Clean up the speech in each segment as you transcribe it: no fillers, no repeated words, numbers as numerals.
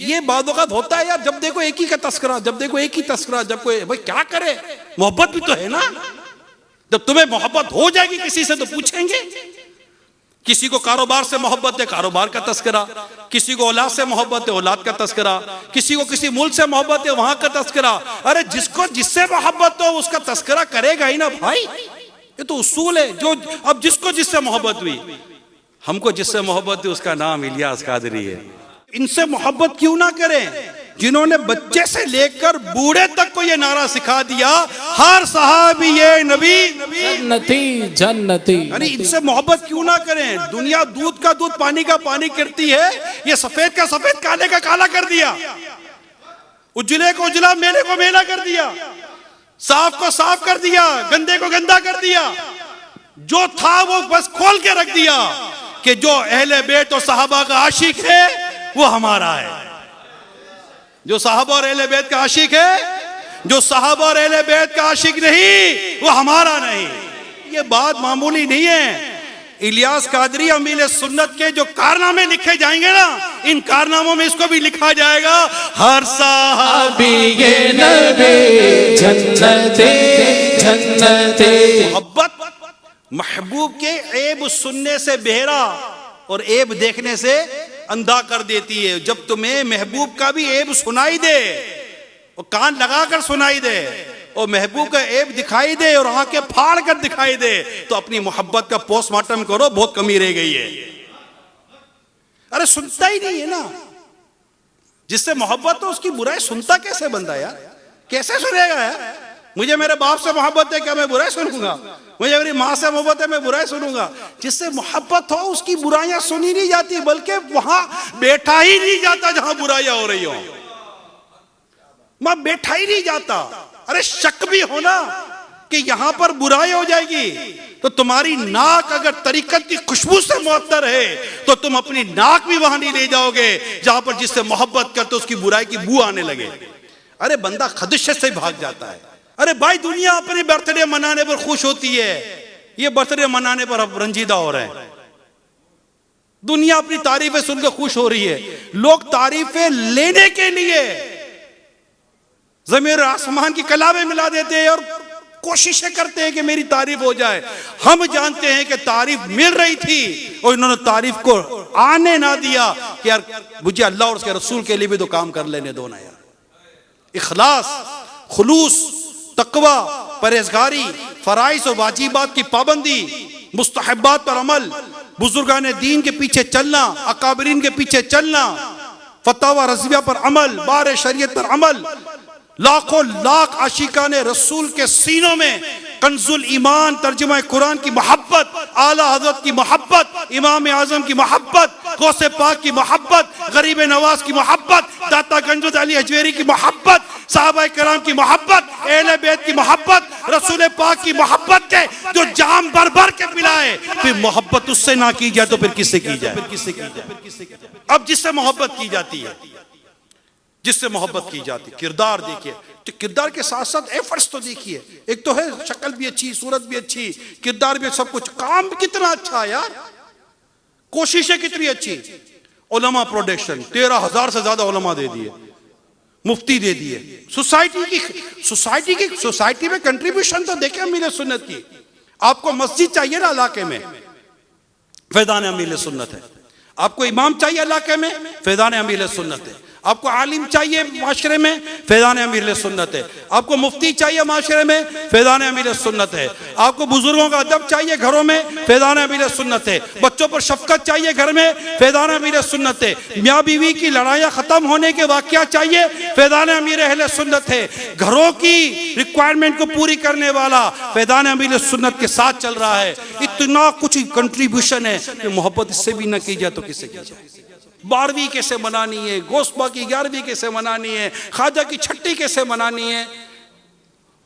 ये बादौक़ात होता है यार, जब देखो एक ही का तस्करा, जब देखो एक ही तस्करा, जब कोई भाई क्या करे, मोहब्बत भी तो है ना। जब तुम्हें मोहब्बत हो जाएगी किसी से तो पूछेंगे। किसी को कारोबार से मोहब्बत है, कारोबार का तस्करा, किसी को औलाद से मोहब्बत है, औलाद का तस्करा, किसी को किसी मुल्क से मोहब्बत है, वहां का तस्करा। अरे जिसको जिससे मोहब्बत हो उसका तस्करा करेगा ही ना भाई, ये तो उसूल है। जो अब जिसको जिससे मोहब्बत हुई, हमको जिससे मोहब्बत है उसका नाम इलियास कादरी है। इनसे मोहब्बत क्यों ना करें जिन्होंने बच्चे से लेकर बूढ़े तक को ये नारा सिखा दिया, हर सहाबी ये नबी जन्नती जन्नती। यानी इनसे मोहब्बत क्यों ना करें। दुनिया दूध का दूध पानी का पानी करती है, ये सफेद का सफेद काले का काला कर दिया, उजले को उजला मेले को मेला कर दिया, साफ को साफ कर दिया, गंदे को गंदा कर दिया। जो था वो बस खोल के रख दिया कि जो अहले बैत और सहाबा का आशिक है वो हमारा है। जो साहबा और अहले बैत का आशिक है, जो साहबा और अहले बैत का आशिक नहीं वो हमारा नहीं। ये बात मामूली नहीं है। इलियास कादरी अमीर सुन्नत के जो कारनामे लिखे जाएंगे ना, इन कारनामों में इसको भी लिखा जाएगा, हर साहबी ये नबी जन्नती जन्नती। मोहब्बत महबूब के ऐब सुनने से बहरा और ऐब देखने से अंधा कर देती है। जब तुम्हें महबूब का भी ऐब सुनाई दे और कान लगाकर सुनाई दे और महबूब का ऐब दिखाई दे और आंखें फाड़ कर दिखाई दे, तो अपनी मोहब्बत का पोस्टमार्टम करो, बहुत कमी रह गई है। अरे सुनता ही नहीं है ना, जिससे मोहब्बत हो उसकी बुराई सुनता कैसे बंदा यार, कैसे सुनेगा यार। मुझे मेरे बाप से मोहब्बत है, क्या मैं बुराई सुनूंगा? मुझे मेरी माँ से मोहब्बत है, मैं बुराई सुनूंगा? जिससे मोहब्बत हो उसकी बुराइयां सुनी नहीं जाती, बल्कि वहां बैठा ही नहीं जाता जहां बुराइयां हो रही हो, वहां बैठा ही नहीं जाता। अरे शक भी हो ना कि यहां पर बुराई हो जाएगी, तो तुम्हारी नाक अगर तरीकत की खुशबू से मुअत्तर है तो तुम अपनी नाक भी वहां नहीं ले जाओगे जहां पर जिससे मोहब्बत करते उसकी बुराई की बू आने लगे। अरे बंदा खदशत से भाग जाता है। अरे भाई दुनिया अपने बर्थडे मनाने पर खुश होती है, ये बर्थडे मनाने पर अब रंजीदा हो रहे हैं। दुनिया अपनी तारीफें सुनकर खुश हो रही है, लोग तारीफें लेने के लिए ज़मीर आसमान की कलामें मिला देते हैं और कोशिशें करते हैं कि मेरी तारीफ हो जाए। हम जानते हैं कि तारीफ मिल रही थी और इन्होंने तारीफ को आने ना दिया कि यार मुझे अल्लाह और उसके रसूल के लिए भी तो काम कर लेने दो ना यार। इखलास, खुलूस, तकवा, परहेजगारी, फराइज और वाजिबात की पाबंदी, मुस्तहब्बात पर अमल, बुजुर्गान दीन के पीछे चलना, अकाबरीन के पीछे चलना, फतवा रज़विया पर अमल, बार शरीयत पर अमल, लाखों लाख आशिकान रसूल के सीनों में कंजुल ईमान तर्जुमा कुरान की मोहब्बत, आला हजरत की मोहब्बत, इमाम आजम की मोहब्बत, गौसे पाक की मोहब्बत, गरीब नवाज की मोहब्बत, दाता गंज अली अजमेरी की मोहब्बत, साहबा कराम की मोहब्बत, अहले बैत की मोहब्बत, रसूल पाक की मोहब्बत के जो जाम भर भर के पिलाए, फिर मोहब्बत उससे ना की जाए तो फिर किससे की जाए? अब जिससे मोहब्बत की जाती है, जिससे मोहब्बत की जाती, किरदार देखिए, तो किरदार के साथ साथ एफर्ट्स तो देखिए। एक तो है शक्ल भी अच्छी, सूरत भी अच्छी, किरदार भी, सब कुछ, काम कितना अच्छा है यार, कोशिशें कितनी अच्छी। उलमा प्रोडक्शन 13,000 से ज्यादा उलमा दे दिए, मुफ्ती दे दिए, सोसाइटी में कंट्रीब्यूशन तो देखे अमीर सुन्नत की। आपको मस्जिद चाहिए ना इलाके में, फैज़ान अमीर सुन्नत है। आपको इमाम चाहिए इलाके में, फैज़ान अमीर सुन्नत है। आपको आलिम चाहिए माशरे में, फैज़ान अमीर सुन्नत है। आपको मुफ्ती चाहिए माशरे में, फैज़ान अमीर सुन्नत है। आपको बुजुर्गों का अदब चाहिए घरों में, फैज़ान अमीर सुन्नत है। बच्चों पर शफकत चाहिए घर में, फैज़ान अमीर सुन्नत है। मियाँ बीवी की लड़ाइयाँ खत्म होने के वाक़या चाहिए, फैज़ान अमीर अहले सुन्नत है। घरों की रिक्वायरमेंट को पूरी करने वाला फैज़ान अमीर सुन्नत के साथ चल रहा है। इतना कुछ कंट्रीब्यूशन है कि मोहब्बत इससे भी न की जाए तो किससे की जाए? 12वीं कैसे मनानी है, गोस्पा की 11वीं कैसे मनानी है, ख्वाजा की 6ठी कैसे मनानी है,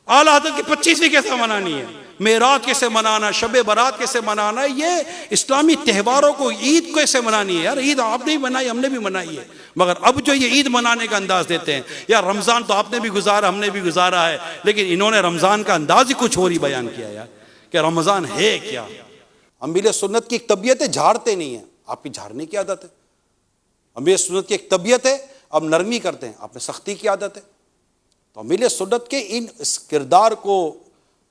आला हज़रत की 25वीं कैसे मनानी है, मेराज कैसे मनाना, शब बारात कैसे मनाना है, ये इस्लामी त्योहारों को, ईद कैसे मनानी है। यार ईद आपने भी मनाई, हमने भी मनाई है, मगर अब जो ये ईद मनाने का अंदाज देते हैं, यार रमज़ान तो आपने भी गुजारा, हमने भी गुजारा है, लेकिन इन्होंने रमज़ान का अंदाज ही कुछ और ही बयान किया यार कि रमज़ान है क्या। अमीर सुन्नत की एक तबीयत है, झाड़ते नहीं है, आपकी झाड़ने की आदत है। अमीर सुन्नत की एक तबीयत है, अब नरमी करते हैं, आप में सख्ती की आदत है। तो अमीर सुन्नत के इस किरदार को,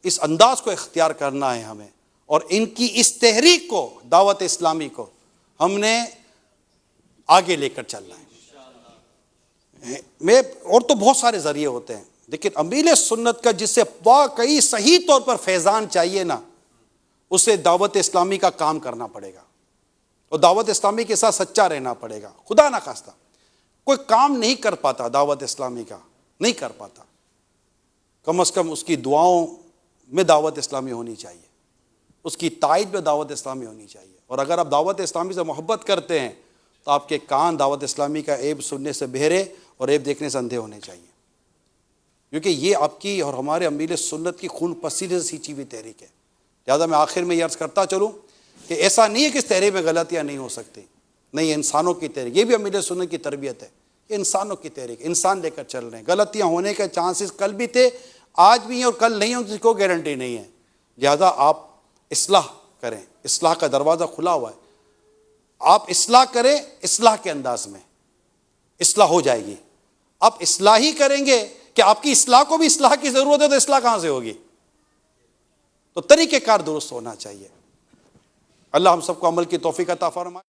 इस अंदाज को इख्तियार करना है हमें, और इनकी इस तहरीक को, दावत इस्लामी को हमने आगे लेकर चलना है। और तो बहुत सारे जरिए होते हैं, लेकिन अमीर सुन्नत का जिससे वाकई सही तौर पर फैज़ान चाहिए ना, उसे दावत इस्लामी का काम करना पड़ेगा और दावत इस्लामी के साथ सच्चा रहना पड़ेगा। खुदा ना खास्ता कोई काम नहीं कर पाता दावत इस्लामी का, नहीं कर पाता, कम से कम उसकी दुआओं में दावत इस्लामी होनी चाहिए, उसकी तायद में दावत इस्लामी होनी चाहिए। और अगर आप दावत इस्लामी से मोहब्बत करते हैं तो आपके कान दावत इस्लामी का ऐब सुनने से बहरे और ऐब देखने से अंधे होने चाहिए, क्योंकि ये आपकी और हमारे अमीर सुन्नत की खून पसीने से सींची हुई तहरीक है। लिहाजा मैं आखिर में ये अर्ज़ करता चलूँ कि ऐसा नहीं है कि इस तहरीक में गलतियाँ नहीं हो सकती, नहीं, इंसानों की तहरीक, ये भी अमीर सुन्नत की तरबियत है, ये इंसानों की तहरीक, इंसान लेकर चल रहे हैं। गलतियाँ होने के चांसेस कल भी थे, आज भी हैं और कल नहीं होंगे, कोई गारंटी नहीं है। लिहाजा आप इस्लाह करें, इस्लाह का दरवाज़ा खुला हुआ है, आप इस्लाह करें, इस्लाह के अंदाज में इस्लाह हो जाएगी। आप इस्लाह ही करेंगे कि आपकी इस्लाह को भी इस्लाह की ज़रूरत है, तो इस्लाह कहाँ से होगी? तो तरीक़ेकार दुरुस्त होना चाहिए। अल्लाह हम सबको अमल की तौफीक अता फरमाए।